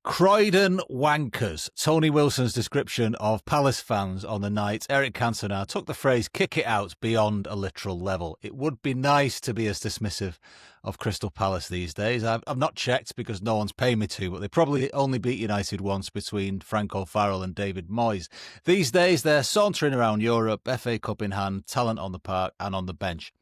Croydon wankers. Tony Wilson's description of Palace fans on the night. Eric Cantona took the phrase kick it out beyond a literal level. It would be nice to be as dismissive of Crystal Palace these days. I've not checked because no one's paying me to, but they probably only beat United once between Frank O'Farrell and David Moyes. These days they're sauntering around Europe, FA Cup in hand, talent on the park and on the bench.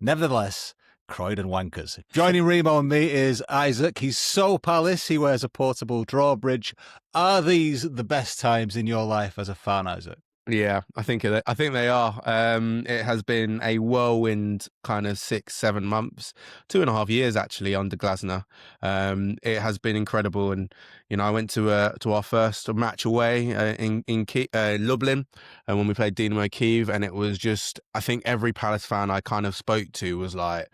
Nevertheless, Croydon wankers. Joining Remo and me is Isaac. He's so Palace, he wears a portable drawbridge. Are these the best times in your life as a fan, Isaac? Yeah, I think they are. It has been a whirlwind kind of 6-7 months, 2.5 years actually under Glasner. It has been incredible, and I went to our first match away in Lublin, and when we played Dynamo Kyiv, and it was just, I think every Palace fan I kind of spoke to was like,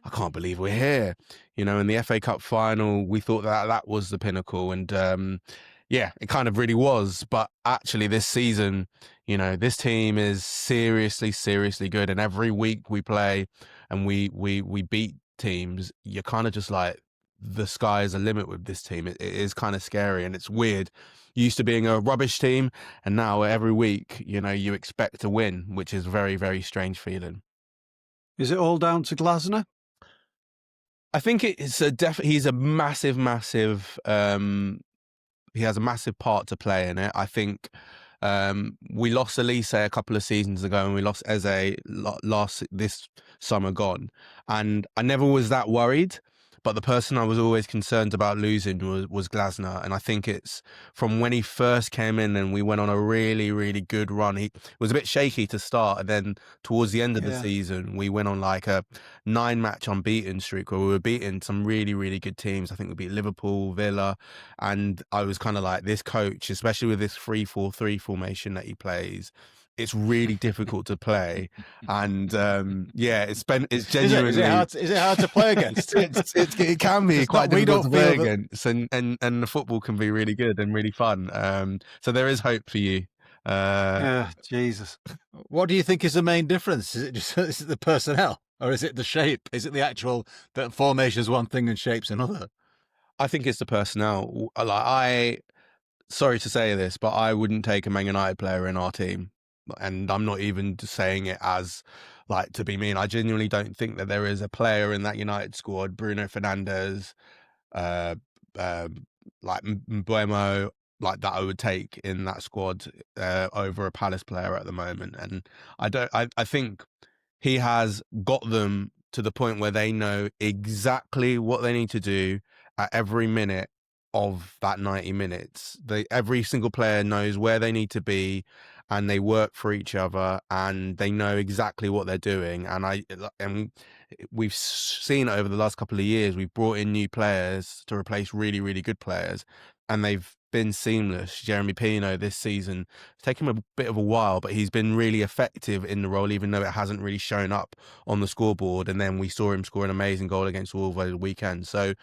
I can't believe we're here. In the FA Cup final, we thought that was the pinnacle, and yeah, it kind of really was. But actually, this season, this team is seriously, seriously good. And every week we play and we beat teams, you're kind of just like, the sky is the limit with this team. It is kind of scary and it's weird. Used to being a rubbish team, and now every week, you expect to win, which is very, very strange feeling. Is it all down to Glasner? I think it's he's a massive, massive. He has a massive part to play in it. I think we lost Elise a couple of seasons ago, and we lost Eze this summer gone. And I never was that worried, but the person I was always concerned about losing was Glasner. And I think it's from when he first came in and we went on a really, really good run. He was a bit shaky to start, and then towards the end of the season, we went on like a 9-match unbeaten streak where we were beating some really, really good teams. I think we beat Liverpool, Villa, and I was kind of like, this coach, especially with this 3-4-3 formation that he plays, it's really difficult to play, and it's genuinely. Is it hard to play against? It can be quite difficult to play against, and the football can be really good and really fun. So there is hope for you. Jesus. What do you think is the main difference? Is it the personnel, or is it the shape? Is it the actual that formation is one thing and shape's another? I think it's the personnel. Sorry to say this, but I wouldn't take a Man United player in our team. And I'm not even saying it as like to be mean. I genuinely don't think that there is a player in that United squad, Bruno Fernandes, like Mbeumo, like that I would take in that squad over a Palace player at the moment. And I think he has got them to the point where they know exactly what they need to do at every minute of that 90 minutes. Every single player knows where they need to be, and they work for each other, and they know exactly what they're doing. And we've seen it over the last couple of years. We've brought in new players to replace really, really good players, and they've been seamless. Jeremy Pino this season, it's taken him a bit of a while, but he's been really effective in the role, even though it hasn't really shown up on the scoreboard. And then we saw him score an amazing goal against Wolves over the weekend. So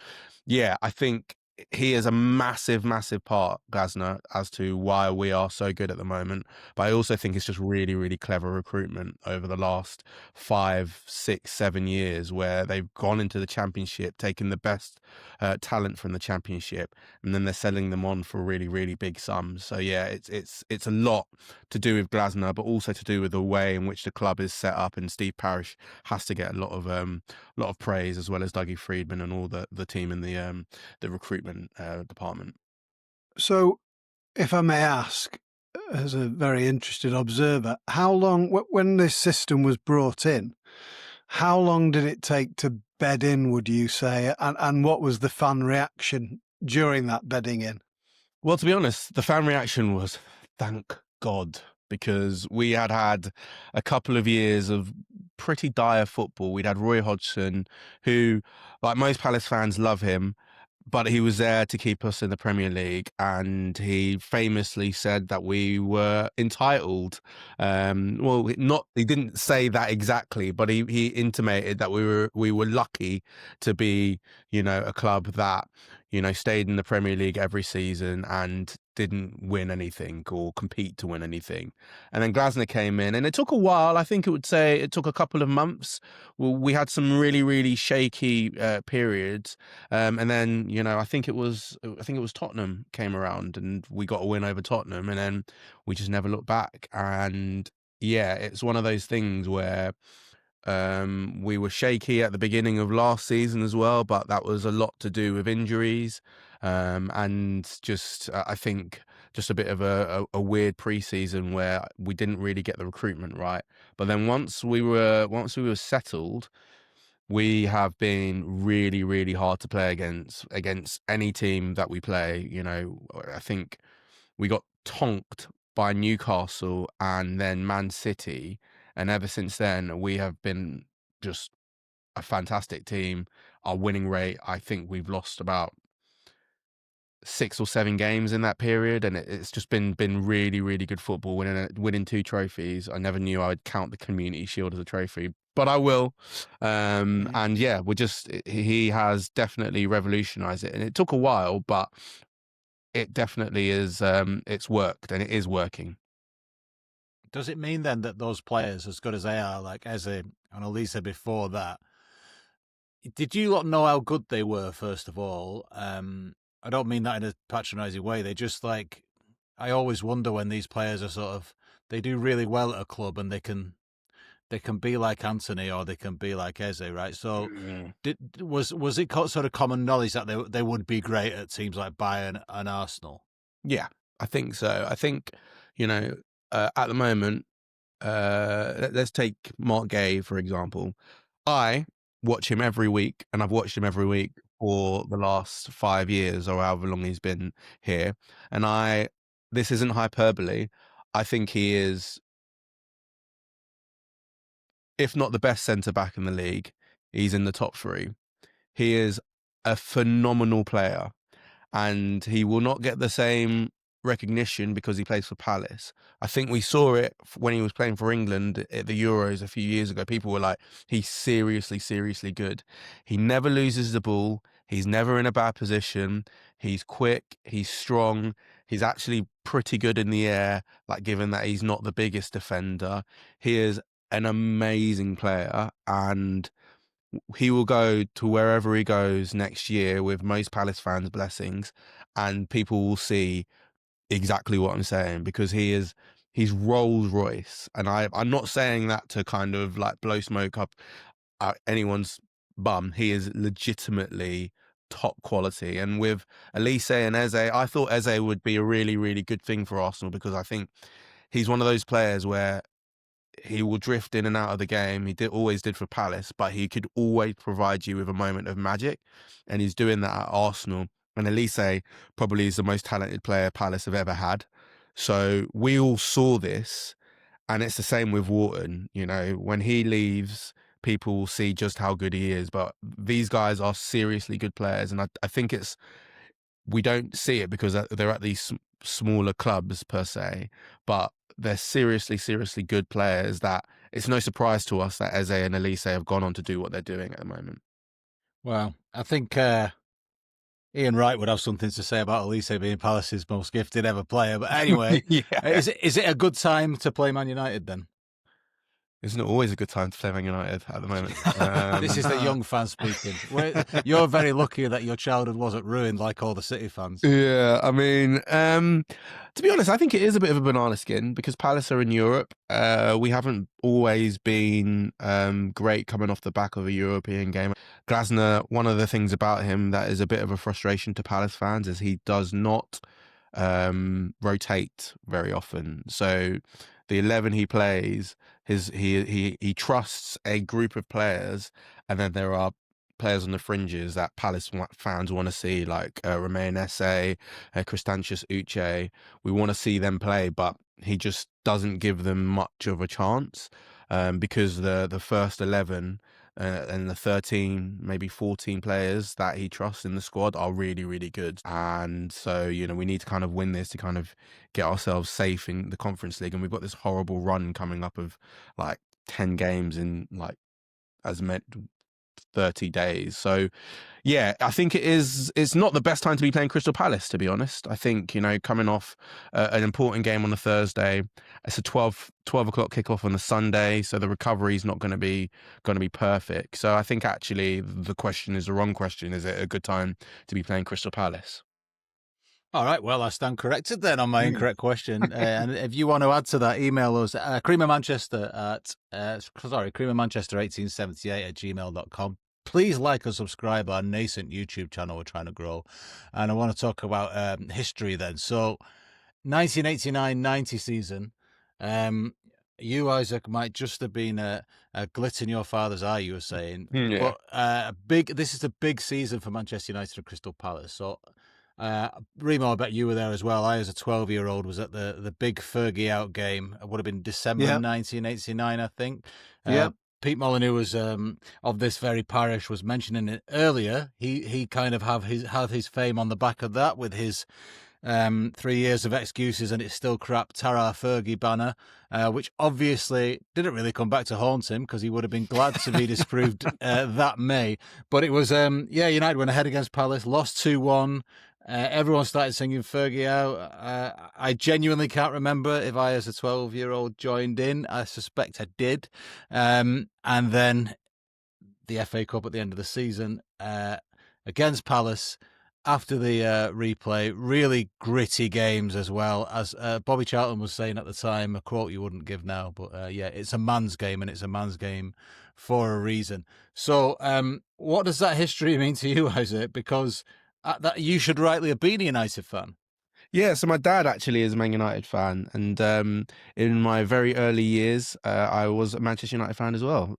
yeah, I think he is a massive, massive part, Glasner, as to why we are so good at the moment. But I also think it's just really, really clever recruitment over the last 5, 6, 7 years, where they've gone into the Championship, taken the best talent from the Championship, and then they're selling them on for really, really big sums. So yeah, it's a lot to do with Glasner, but also to do with the way in which the club is set up. And Steve Parish has to get a lot of praise, as well as Dougie Friedman and all the team in the recruitment department. So, if I may ask, as a very interested observer, how long, when this system was brought in, how long did it take to bed in, would you say? And what was the fan reaction during that bedding in? Well, to be honest, the fan reaction was, thank God, because we had a couple of years of pretty dire football. We'd had Roy Hodgson, who, like most Palace fans, love him, but he was there to keep us in the Premier League, and he famously said that we were entitled. He didn't say that exactly, but he intimated that we were lucky to be, a club that, stayed in the Premier League every season and didn't win anything or compete to win anything. And then Glasner came in, and it took a while. I think it took a couple of months. Well, we had some really, really shaky periods, and then I think it was Tottenham came around, and we got a win over Tottenham, and then we just never looked back. And yeah, it's one of those things where we were shaky at the beginning of last season as well, but that was a lot to do with injuries, and just I think just a bit of a weird preseason where we didn't really get the recruitment right. But then once we were settled, we have been really, really hard to play against any team that we play. I think we got tonked by Newcastle and then Man City, and ever since then we have been just a fantastic team. Our winning rate, I think we've lost about 6 or 7 games in that period, and it's just been really, really good football. Winning 2 trophies. I never knew I'd count the Community Shield as a trophy, but I will. And yeah, he has definitely revolutionized it, and it took a while, but it definitely is. It's worked, and it is working. Does it mean then that those players, as good as they are, like Eze and Elise before that, did you lot know how good they were, first of all? I don't mean that in a patronising way. They just I always wonder when these players are they do really well at a club and they can be like Anthony or they can be like Eze, right? So was it sort of common knowledge that they would be great at teams like Bayern and Arsenal? Yeah, I think so. I think, at the moment, let's take Mark Gay, for example. I watch him every week, and I've watched him every week for the last 5 years or however long he's been here. And this isn't hyperbole. I think he is, if not the best centre-back in the league, he's in the top 3. He is a phenomenal player, and he will not get the same recognition because he plays for Palace. I think we saw it when he was playing for England at the Euros a few years ago. People were like, he's seriously, seriously good. He never loses the ball. He's never in a bad position. He's quick. He's strong. He's actually pretty good in the air, given that he's not the biggest defender. He is an amazing player, and he will go to wherever he goes next year with most Palace fans' blessings, and people will see exactly what I'm saying, because he's Rolls Royce. And I'm not saying that to kind of blow smoke up anyone's bum. He is legitimately top quality. And with Elise and Eze, I thought Eze would be a really, really good thing for Arsenal, because I think he's one of those players where he will drift in and out of the game. He always did for Palace, but he could always provide you with a moment of magic, and he's doing that at Arsenal. And Elise probably is the most talented player Palace have ever had. So we all saw this, and it's the same with Wharton. When he leaves, people will see just how good he is. But these guys are seriously good players, and I think we don't see it because they're at these smaller clubs per se, but they're seriously, seriously good players that it's no surprise to us that Eze and Elise have gone on to do what they're doing at the moment. Well, I think Ian Wright would have something to say about Elise being Palace's most gifted ever player. But anyway, is it a good time to play Man United then? Isn't it always a good time to play Man United at the moment? This is the young fan speaking. You're very lucky that your childhood wasn't ruined like all the City fans. Yeah, I mean, to be honest, I think it is a bit of a banana skin because Palace are in Europe. We haven't always been great coming off the back of a European game. Glasner, one of the things about him that is a bit of a frustration to Palace fans is he does not rotate very often. So the 11 he plays, he trusts a group of players, and then there are players on the fringes that Palace fans want to see, like Romain Esse, Kristantius Uche. We want to see them play, but he just doesn't give them much of a chance because the first 11 and the 13, maybe 14 players that he trusts in the squad are really, really good. And so, we need to kind of win this to kind of get ourselves safe in the Conference League. And we've got this horrible run coming up of 10 games in as 30 days. So yeah, I think it's not the best time to be playing Crystal Palace, to be honest. I think, coming off an important game on a Thursday, it's a 12 o'clock kickoff on a Sunday, so the recovery is not going to be perfect. So I think actually the question is the wrong question. Is it a good time to be playing Crystal Palace? All right, well, I stand corrected then on my incorrect question. And if you want to add to that, email us creamermanchester1878@gmail.com. Please like and subscribe our nascent YouTube channel we're trying to grow. And I want to talk about history then. So 1989-90 season, you, Isaac, might just have been a glit in your father's eye, you were saying. Yeah. But this is a big season for Manchester United and Crystal Palace. So Remo, I bet you were there as well. I, as a 12-year-old, was at the big Fergie out game. It would have been December 1989, I think. Pete Molyneux was of this very parish was mentioning it earlier. He kind of had his fame on the back of that with his 3 years of excuses and it's still crap Tara Fergie banner, which obviously didn't really come back to haunt him because he would have been glad to be disproved that May. But it was United went ahead against Palace, lost 2-1. Everyone started singing Fergie out. I genuinely can't remember if I, as a 12-year-old, joined in. I suspect I did. And then the FA Cup at the end of the season against Palace. After the replay, really gritty games as well. As Bobby Charlton was saying at the time, a quote you wouldn't give now, but it's a man's game and it's a man's game for a reason. So what does that history mean to you, Isaac? Because that you should rightly have been a United fan. Yeah, so my dad actually is a Man United fan, and in my very early years, I was a Manchester United fan as well.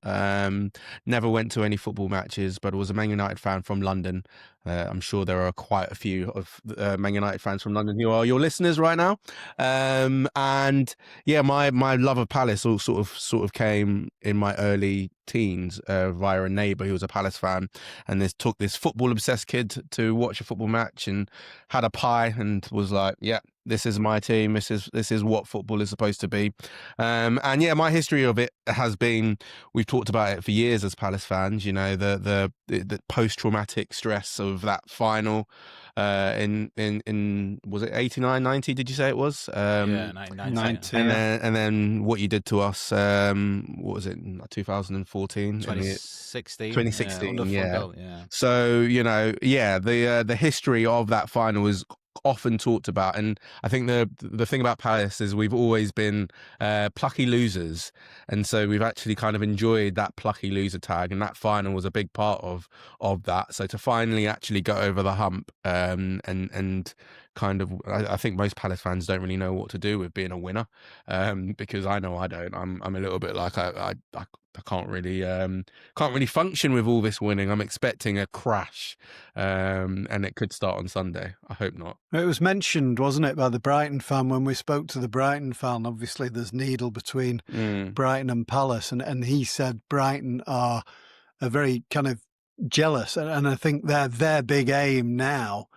Never went to any football matches, but was a Man United fan from London. I'm sure there are quite a few of Man United fans from London who are your listeners right now. And yeah, my love of Palace all sort of came in my early teens via a neighbour who was a Palace fan, and this took this football obsessed kid to watch a football match and had a pie and was like, yeah, this is my team. This is what football is supposed to be. And yeah, my history of it has been, we've talked about it for years as Palace fans, the post-traumatic stress of that final in was it 89, 90, did you say it was? 90. And then what you did to us, what was it, 2014? 2016. 2016, yeah. Yeah. So, the history of that final is often talked about, and I think the thing about Palace is we've always been plucky losers, and so we've actually kind of enjoyed that plucky loser tag, and that final was a big part of that. So to finally actually go over the hump, and kind of, I think most Palace fans don't really know what to do with being a winner, because I know I don't. I'm a little bit like I can't really function with all this winning. I'm expecting a crash, and it could start on Sunday. I hope not. It was mentioned, wasn't it, by the Brighton fan when we spoke to the Brighton fan. Obviously, there's needle between Brighton and Palace, and he said Brighton are very kind of jealous, and I think their big aim now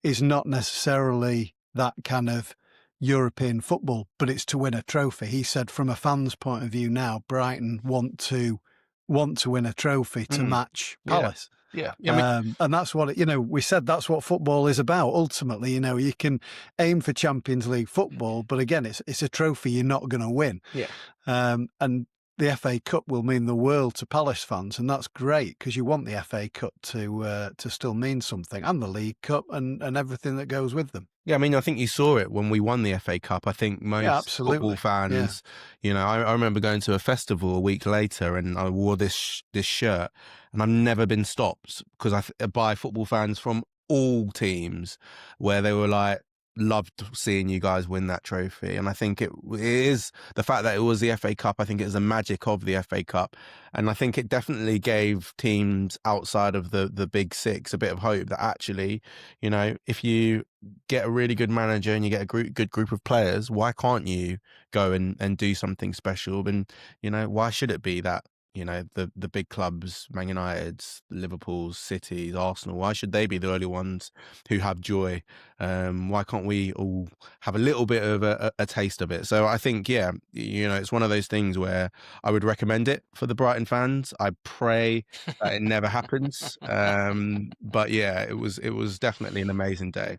is not necessarily that kind of European football, but it's to win a trophy. He said from a fan's point of view now, Brighton want to win a trophy to match Palace. Yeah. And that's what we said that's what football is about. Ultimately, you can aim for Champions League football, but again, it's a trophy you're not going to win. Yeah. And the FA Cup will mean the world to Palace fans, and that's great because you want the FA Cup to still mean something, and the League Cup and everything that goes with them. Yeah, I mean, I think you saw it when we won the FA Cup. I think most football fans, I remember going to a festival a week later and I wore this shirt, and I've never been stopped because by football fans from all teams, where they were like, loved seeing you guys win that trophy. And I think it is the fact that it was the FA Cup. I think it was the magic of the FA Cup, and I think it definitely gave teams outside of the big six a bit of hope that actually, if you get a really good manager and you get a good group of players, why can't you go and do something special? And why should it be that you know, the big clubs, Man United's, Liverpool's, City's, Arsenal, why should they be the only ones who have joy? Why can't we all have a little bit of a taste of it? So I think, yeah, you know, it's one of those things where I would recommend it for the Brighton fans. I pray that it never happens. But yeah, it was definitely an amazing day.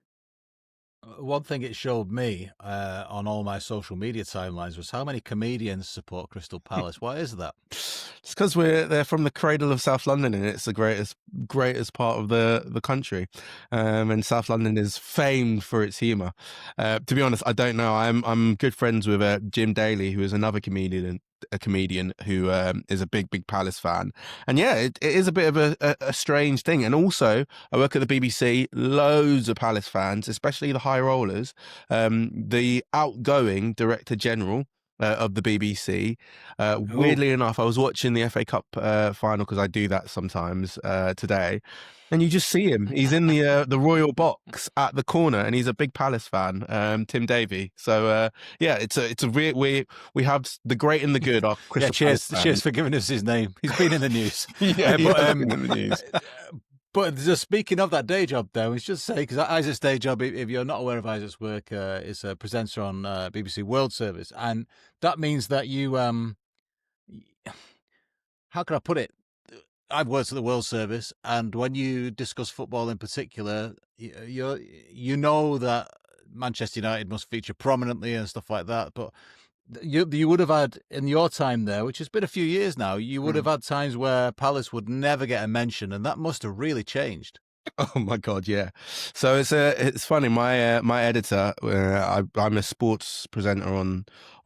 One thing it showed me on all my social media timelines was how many comedians support Crystal Palace. Why is that? It's because they're from the cradle of South London, and it's the greatest part of the country. And South London is famed for its humour. To be honest, I don't know. I'm good friends with Jim Daly, who is another comedian. A comedian who is a big Palace fan, and yeah, it is a bit of a strange thing. And also, I work at the BBC. Loads of Palace fans, especially the high rollers. The outgoing director general of the BBC. Weirdly enough, I was watching the FA Cup final because I do that sometimes today. And you just see him. He's in the royal box at the corner, and he's a big Palace fan, Tim Davie. So yeah, it's a real we have the great and the good. Our Crystal Palace fans. Cheers for giving us his name. He's been in the news. Yeah, but been in the news. But just speaking of that day job, though, it's just say because Isaac's day job, if you're not aware of Isaac's work, is a presenter on BBC World Service, and that means that you how can I put it? I've worked at the World Service, and when you discuss football in particular, you know that Manchester United must feature prominently and stuff like that. But you would have had in your time there, which has been a few years now, you would have had times where Palace would never get a mention, and that must have really changed. Oh my God, yeah. So it's funny. My editor, I'm a sports presenter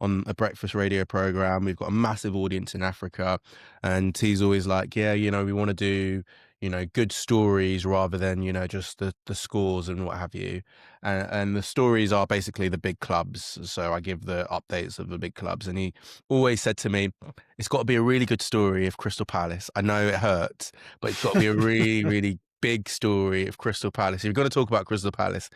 on a breakfast radio program. We've got a massive audience in Africa, and he's always like, yeah, you know, we want to do, you know, good stories rather than, you know, just the scores and what have you. And the stories are basically the big clubs. So I give the updates of the big clubs, and he always said to me, it's got to be a really good story of Crystal Palace. I know it hurts, but it's got to be a really, really big story of Crystal Palace. If you're going to talk about Crystal Palace,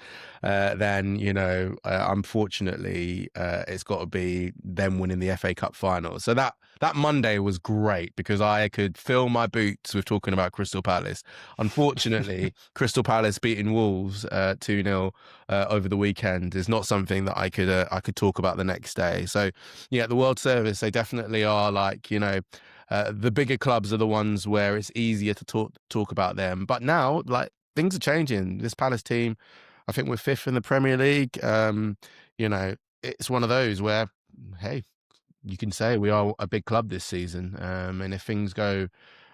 then, you know, unfortunately, it's got to be them winning the FA Cup final. So that Monday was great because I could fill my boots with talking about Crystal Palace. Unfortunately, Crystal Palace beating Wolves 2-0 over the weekend is not something that I could talk about the next day. So yeah, the World Service, they definitely are like, you know, the bigger clubs are the ones where it's easier to talk about them. But now, like, things are changing. This Palace team, I think we're 5th in the Premier League. You know, it's one of those where, hey, you can say we are a big club this season. And if things go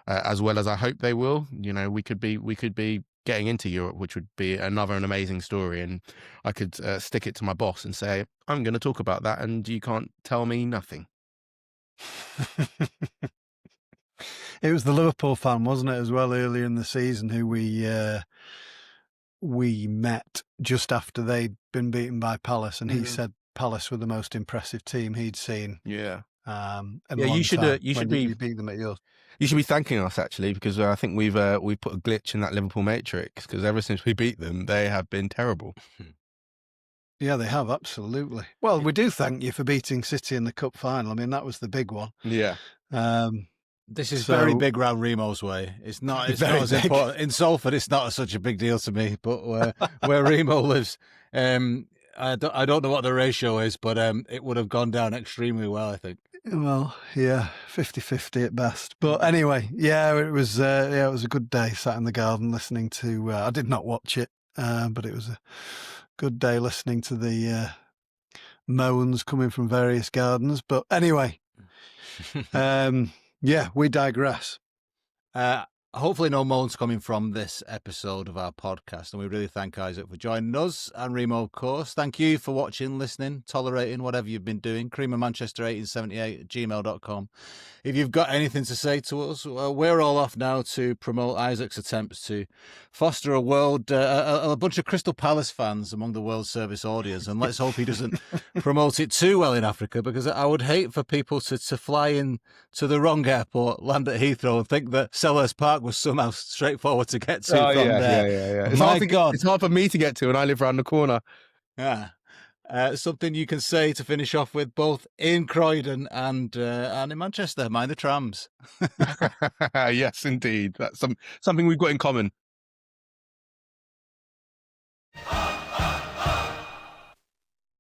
as well as I hope they will, you know, we could be getting into Europe, which would be an amazing story. And I could stick it to my boss and say, I'm going to talk about that, and you can't tell me nothing. It was the Liverpool fan, wasn't it, as well, earlier in the season, who we met just after they'd been beaten by Palace, and he said Palace were the most impressive team he'd seen. Yeah. You should beat them at yours. You should be thanking us, actually, because I think we've put a glitch in that Liverpool matrix, because ever since we beat them, they have been terrible. Yeah, they have, absolutely. Well, we do thank you for beating City in the cup final. I mean, that was the big one. Yeah. This is very big round Remo's way. It's not as important. In Salford, it's not such a big deal to me, but where Remo lives, I don't know what the ratio is, but it would have gone down extremely well, I think. Well, yeah, 50-50 at best. But anyway, yeah, it was a good day, sat in the garden listening to, I did not watch it, but it was a good day listening to the moans coming from various gardens. But anyway, yeah, we digress. Hopefully no moans coming from this episode of our podcast, and we really thank Isaac for joining us, and Remo, of course. Thank you for watching, listening, tolerating, whatever you've been doing. creamermanchester1878@gmail.com. If you've got anything to say to us, we're all off now to promote Isaac's attempts to foster a bunch of Crystal Palace fans among the World Service audience, and let's hope he doesn't promote it too well in Africa, because I would hate for people to fly in to the wrong airport, land at Heathrow, and think that Selhurst Park was somehow straightforward to get to from there. Yeah. It's hard for me to get to, and I live around the corner. Yeah. Something you can say to finish off with, both in Croydon and in Manchester. Mind the trams. Yes, indeed. That's something we've got in common.